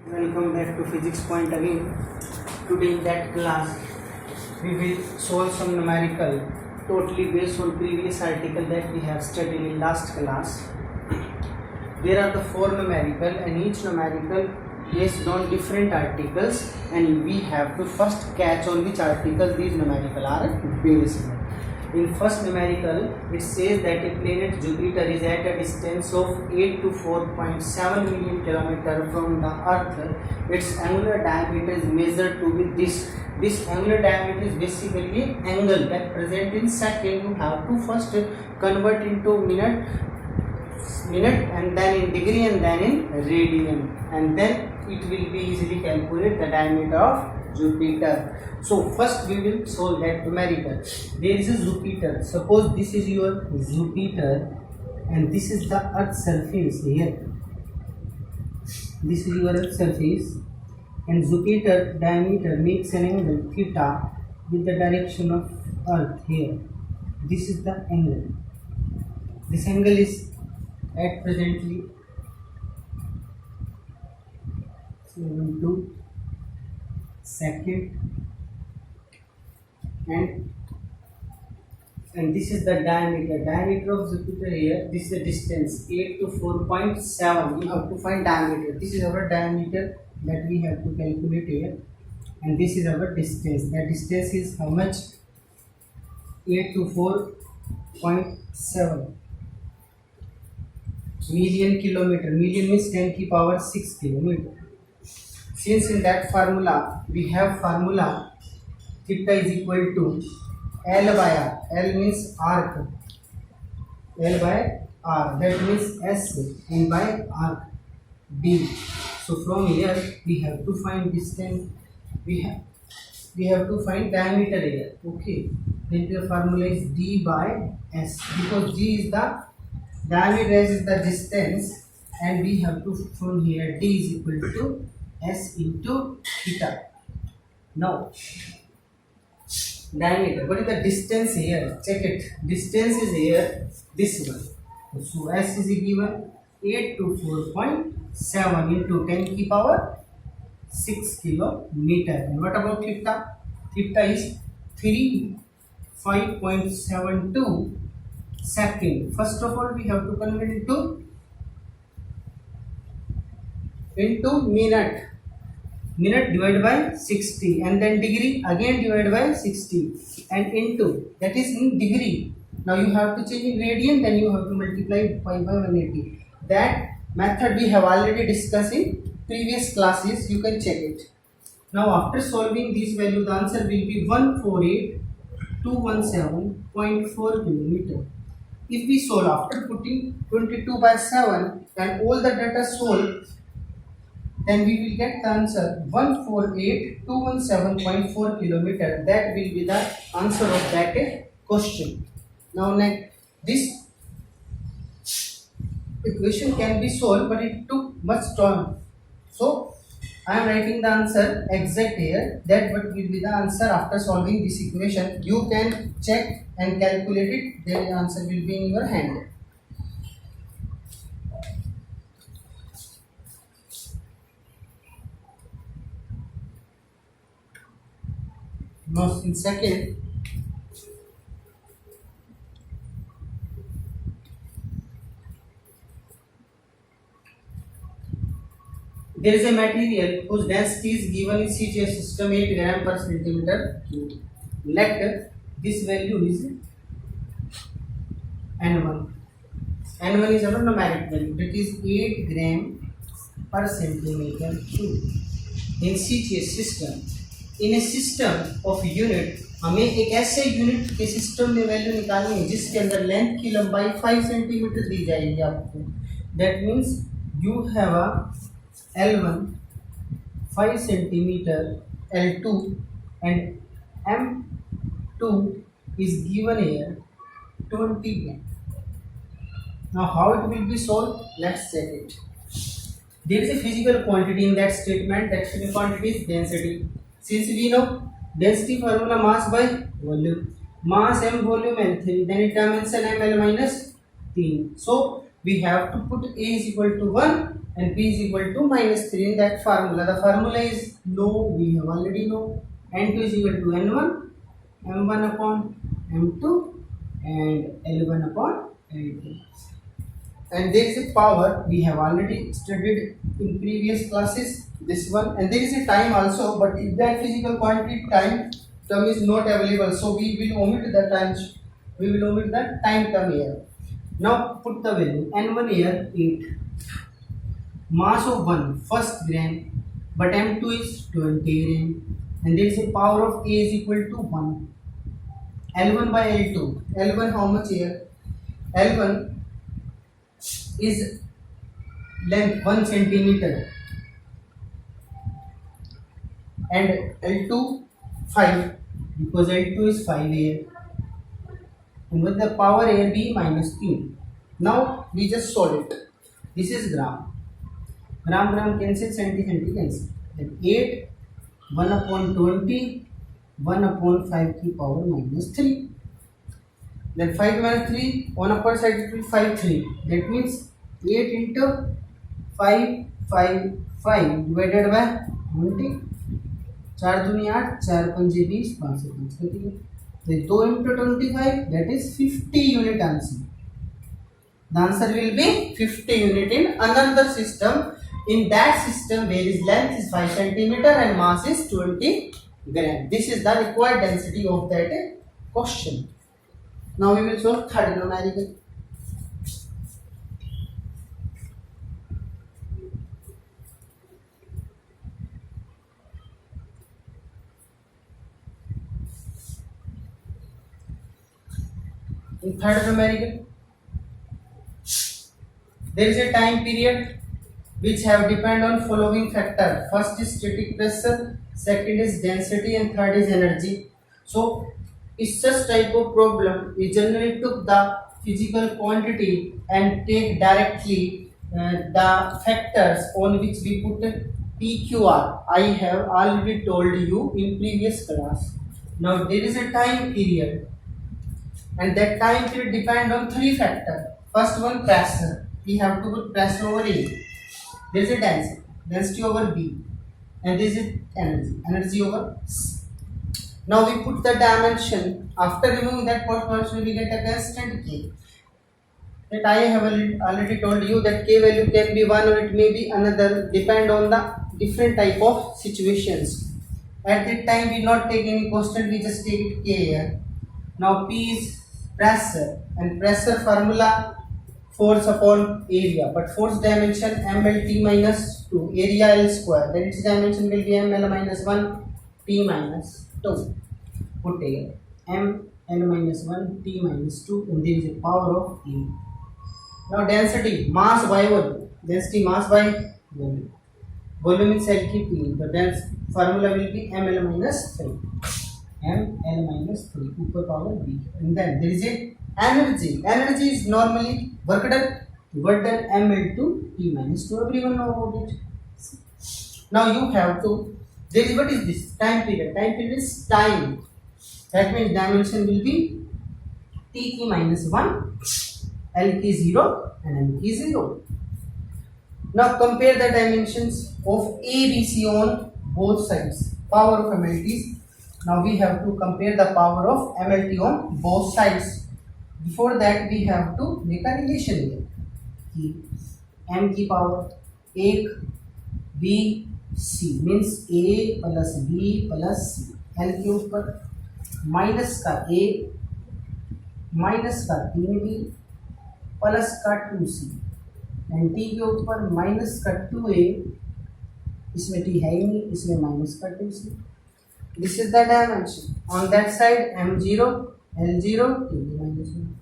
Welcome back to physics point again. Today in that class we will solve some numerical totally based on previous article that we have studied in last class. There are the four numerical and each numerical based on different articles, and we have to first catch on which article these numerical are based on. In first numerical, it says that a planet Jupiter is at a distance of 8 to 4.7 million kilometer from the Earth. Its angular diameter is measured to be this. This angular diameter is basically angle that present in second. You have to first convert into minute and then in degree and then in radian, and then it will be easily calculate the diameter of Jupiter. So first we will solve that numerical. There is a Jupiter. Suppose this is your Jupiter and this is the Earth surface here. This is your Earth surface, and Jupiter diameter makes an angle theta with the direction of Earth here. This is the angle. This angle is at presently 72 second, and this is the diameter of Jupiter here. This is the distance 8 to 4.7. You have to find diameter. This is our diameter that we have to calculate here, and this is our distance. The distance is how much? 8 to 4.7 million kilometer. Million means 10 to the power 6 kilometer. Since in that formula we have formula theta is equal to L by R. L means arc. L by R, that means S, and by arc D. So from here we have to find distance. We have to find diameter here. Okay. Then the formula is D by S, because D is the diameter, S is the distance, and we have to from here D is equal to S into theta. Now diameter, what is the distance here? Check it. Distance is here, this one. So S is given 8 to 4.7 into 10 to the power 6 kilometer. And what about theta? Theta is 5.72 second. First of all, we have to convert into minute divided by 60, and then degree again divided by 60, and into, that is in degree. Now you have to change in radian, then you have to multiply by 180. That method we have already discussed in previous classes. You can check it. Now after solving this value, the answer will be 148,217.4 kilometer. If we solve after putting 22 by 7 and all the data solved, then we will get the answer 148,217.4 kilometer. That will be the answer of that question. Now next, this equation can be solved, but it took much time. So I am writing the answer exact here. That what will be the answer after solving this equation. You can check and calculate it. Then the answer will be in your hand. Now in second, there is a material whose density is given in CGS system 8 gram per centimeter cube. Let this value is N1. N1 is our numeric value, that is 8 gram per centimeter cube in CGS system. In a system of unit, हमें एक ऐसे unit के system में value निकालनी है जिसके अंदर length की लंबाई 5 सेंटीमीटर दी जाएगी आपको. That means you have a L1 5 centimeter, L2 and M2 is given here 20 gram. Now how it will be solved? Let's check it. There is a physical quantity in that statement. That physical quantity is density. Since we know density formula mass by volume, mass m volume n3, then it dimension ml minus 3. So we have to put A is equal to 1 and P is equal to minus 3 in that formula. The formula is no, we have already know. N2 is equal to N1, M1 upon M2 and L1 upon L2. And there is a power we have already studied in previous classes, this one, and there is a time also, but if that physical quantity time term is not available, so we will omit the time term here. Now put the value. N1 here 8, mass of 1 first gram, but M2 is 20 gram, and there is a power of A is equal to 1. L1 by L2. L1 how much here? L1 is length 1 centimeter and L2 5, because L2 is 5 here, and with the power here be minus 3. Now we just solve it. This is gram cancel, centi cancel, then 8 1 upon 20 1 upon 5 to power minus 3. Then 5 minus 3, on upper side it will 5 3. That means 8 into 5 5 5 divided by 20. 4 दूनी 8, 4 पंजे 20, 5 से 5 कटी है. Then 2 into 25, that is 50 unit answer. The answer will be 50 unit in another system. In that system, where is length is 5 centimeter and mass is 20 gram. This is the required density of that question. Now we will solve third numerical. In third numerical, there is a time period which have depend on following factor. First is static pressure, second is density, and third is energy. So is such type of problem, we generally took the physical quantity and take directly the factors on which we put PQR. I have already told you in previous class. Now there is a time period, and that time period depend on three factors. First one, pressure. We have to put pressure over A. There is a density over B, and there is a energy over C. Now we put the dimension. After removing that portion, we get a constant K. That I have already told you that K value can be 1 or it may be another, depend on the different type of situations. At that time we not take any constant, we just take it K here. Now P is pressure, and pressure formula force upon area, but force dimension MLT minus 2, area L square, then its dimension will be ML minus 1, T minus 2. Put here ML minus 1, T minus 2, and there is a power of A. Now density, mass by volume, density mass by volume. Volume is L P, the dense formula will be ML minus 3. ML minus 3 upper power B. And then there is a energy. Energy is normally work done ML2 T minus 2. Everyone know about it. Now you have to, there is, what is this? Time period. Time period is time. That means dimension will be T minus 1, L 0 and L 0. Now compare the dimensions of A, B, C on both sides. Power of MLTs. Now we have to compare the power of MLT on both sides. Before that we have to make a relation here. M की power 1 B C means A plus B plus C. L के ऊपर minus का A minus का 3B plus का 2C, and T के ऊपर minus का 2A, इसमें T है ही नहीं, इसमें माइनस का 2C. This is the dimension. On that side M0 L0 T minus 1.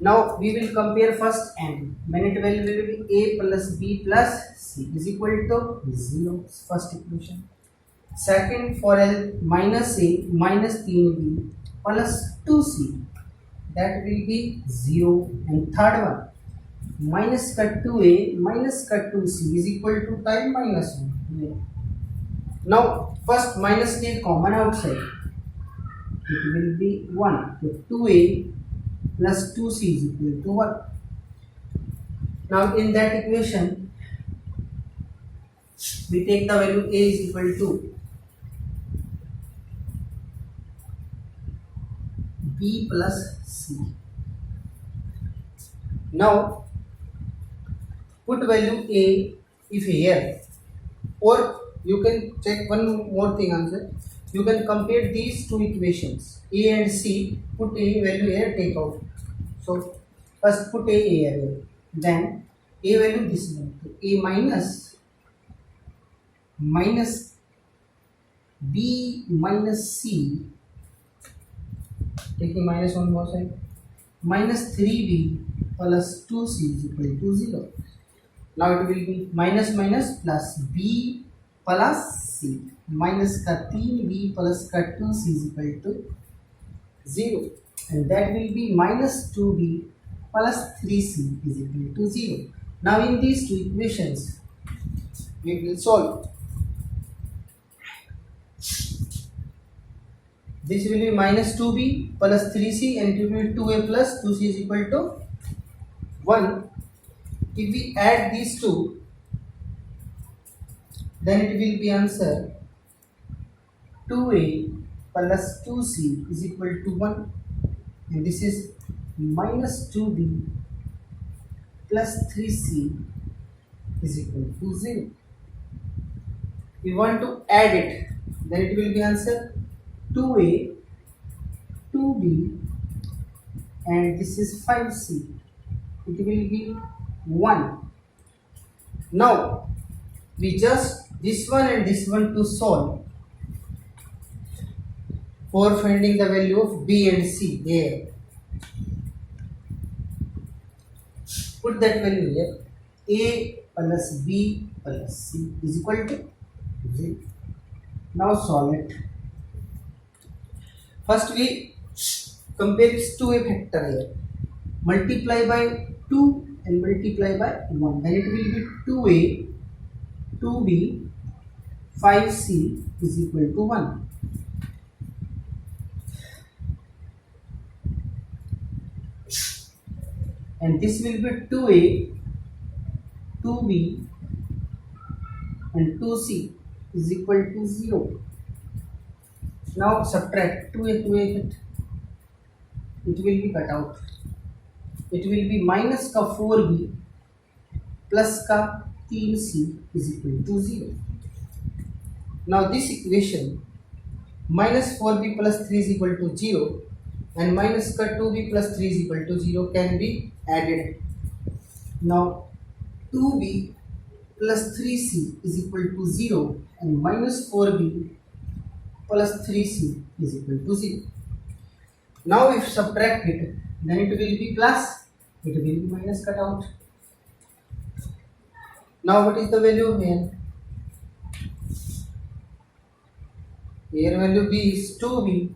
Now we will compare first M. When it value will be A plus B plus C is equal to 0. First equation. Second, for L minus A minus 3B plus 2C, that will be 0. And third one, minus cut 2A minus cut 2C is equal to time minus 1. Yeah. Now first minus take common outside. It will be 1. So 2A plus 2C is equal to 1. Now in that equation, we take the value a is equal to b plus c. Now put value a if here, or you can check one more thing answer. You can compare these two equations a and c, put a value here, take out. So first put a here, then a value this one, so a minus b minus c, taking minus on both side, minus 3b plus 2c is equal to 0. Now it will be minus minus plus b plus c, minus का 3b plus का 2c is equal to 0, and that will be minus 2b plus 3c is equal to 0. Now in these two equations we will solve. This will be minus 2b plus 3c, and it will be 2a plus 2c is equal to 1. If we add these two, then it will be answer 2a plus 2c is equal to 1, and this is minus 2b plus 3c is equal to 0. We want to add it, then it will be answer 2a 2b and this is 5c, it will be 1. Now we just this one and this one to solve for finding the value of b and c there. Put that value here, a plus b plus c is equal to 0. Now solve it. First we compare this to a factor here, multiply by 2 and multiply by 1, then it will be 2a 2b 5c is equal to 1. And this will be 2a 2b and 2c is equal to 0. Now subtract 2a, it will be cut out. It will be minus का 4b plus का 3c is equal to 0. Now this equation minus 4b plus 3 is equal to 0 and minus का 2b plus 3 is equal to 0 can be added. Now 2b plus 3c is equal to 0 and minus 4b plus 3c is equal to 0. Now if subtract it, then it will be plus, it will be minus cut out. Now what is the value here? Here value b is 2b.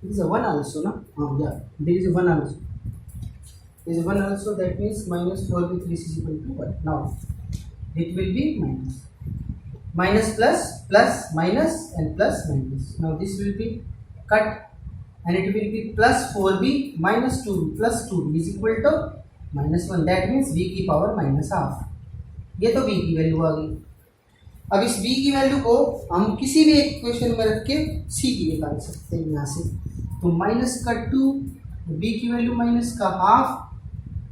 It is a 1 also, no? Oh yeah, there is a 1 also. There is a 1 also, that means minus 4b 3c is equal to 1. Now it will be minus. Minus plus, plus minus and plus minus. Now this will be cut and it will be plus 4b minus 2b plus 2b is equal to minus 1. That means b की power minus half. ये तो b की value आ गई. अब इस b की value को हम किसी भी इक्वेशन में रख के c की निकाल सकते हैं यहाँ से. तो माइनस का 2, b की वैल्यू माइनस का half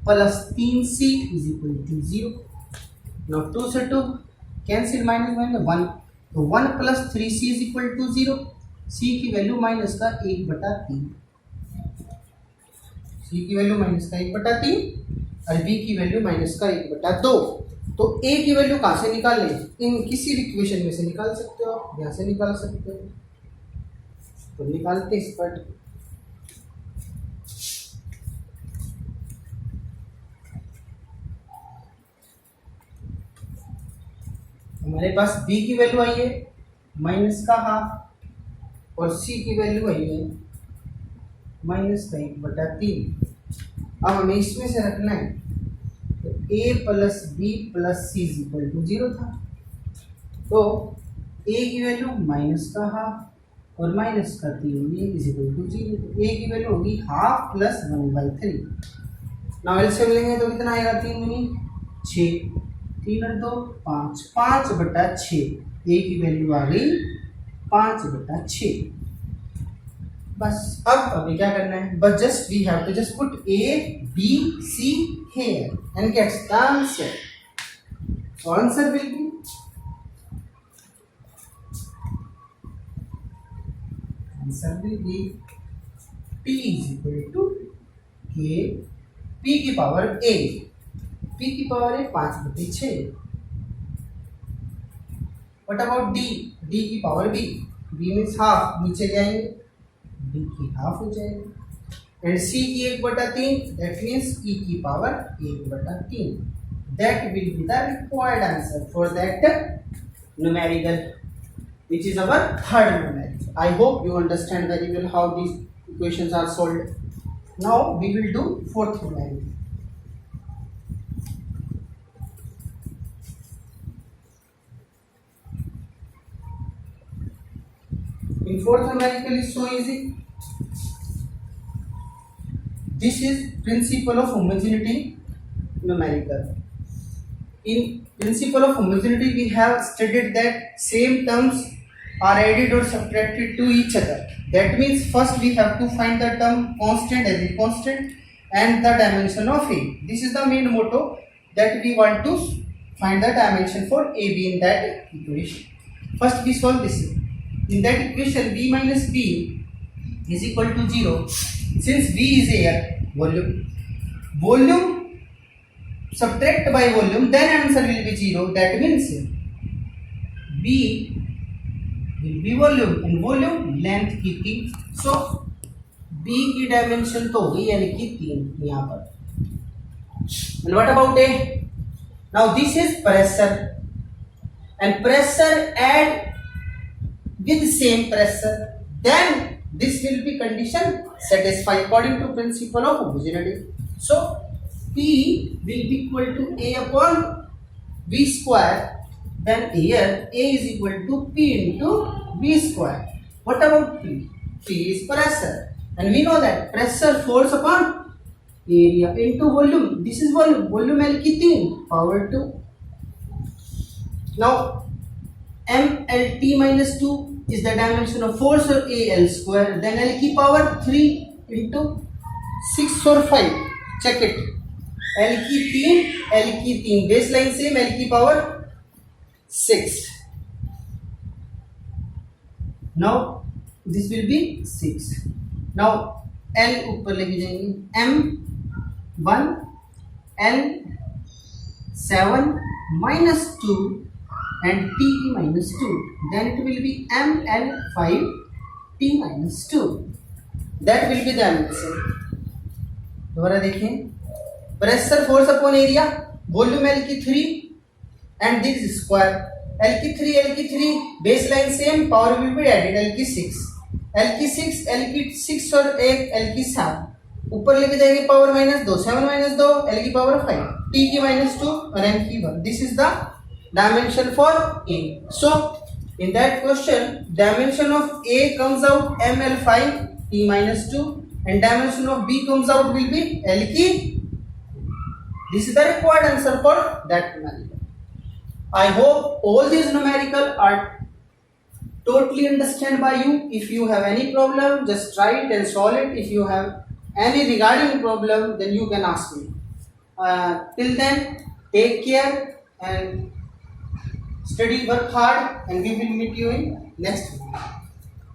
plus 3c is equal to 0. Now 2 से 2 कैंसिल, माइनस माइनस 1, तो 1 plus 3c is equal to 0. c की वैल्यू माइनस का 1/3, c की वैल्यू माइनस का 1/3 और b की वैल्यू माइनस का 1/2. तो a की वैल्यू कहाँ से निकालें? इन किसी भी इक्वेशन में से निकाल सकते हो, यहाँ से निकाल सकते हो. तो निकालते इस पर. हमारे पास b की वैल्यू आई है माइनस का हाफ और c की वैल्यू आई है माइनस का 1/3. अब हमें इसमें से रखना है, तो a plus b plus c is equal to 0 था. तो a की वैल्यू माइनस का हाफ और माइनस का 3 इज इक्वल टू 0. तो a की वैल्यू होगी हाफ प्लस 1/3. नाउ एलसीएम लेंगे तो कितना आएगा? 3 दूनी 6, 3 और 2 5, 5/6, ए की वैल्यू आ गई 5/6। बस अब अभी क्या करना है, बस just we have to just put a b c here and gets the answer. So answer will be P is equal to K P की पावर A, P की पावर है 5/6। What about D? D की power B, B means half, नीचे जाएंगे B की half हो जाएगी। And C की 1/3, that means E की power 1/3। That will be the required answer for that numerical, which is our third numerical. I hope you understand very well how these equations are solved. Now we will do fourth numerical. In fourth numerical is so easy. This is principle of homogeneity numerical. In principle of homogeneity, we have studied that same terms are added or subtracted to each other. That means first we have to find the term constant as a constant and the dimension of A. This is the main motto, that we want to find the dimension for AB in that equation. First we solve this. In that equation, B minus B is equal to 0. Since B is air, volume subtract by volume, then answer will be 0. That means B will be volume and volume length की 3. So B की dimension तो होगी यानी कि 3 यहाँ पर. And what about A? Now this is pressure and pressure add with same pressure, then this will be condition satisfied according to principle of homogeneity. So P will be equal to A upon V square. Then here A is equal to P into V square. What about P? P is pressure, and we know that pressure force upon area into volume. This is volume. Volume L की 3 power 2. Now MLT minus 2 is the dimension of force of AL square. Then L की power 3 into 6 or 5. Check it. L की 3 baseline same, L की power 6. Now this will be 6. Now L ऊपर लेके जाएंगे, M1 L7 minus 2 and T minus 2. Then it will be ML5 T minus 2. That will be the answer. दोबारा देखें, pressure force upon area, volume L की 3 and this square. L की 3 base line same, power will be added L की 6 और 1 L की 7, ऊपर लेके जाएंगे पावर -2, 7 - 2 L की पावर 5, T की -2 और M की 1. This is the dimension for A. So in that question, dimension of A comes out ML5 T minus 2 and dimension of B comes out will be L key. This is the required answer for that numerical. I hope all these numerical are totally understand by you. If you have any problem, just try it and solve it. If you have any regarding problem, then you can ask me. Till then, take care and study, work hard, and we will meet you in next video.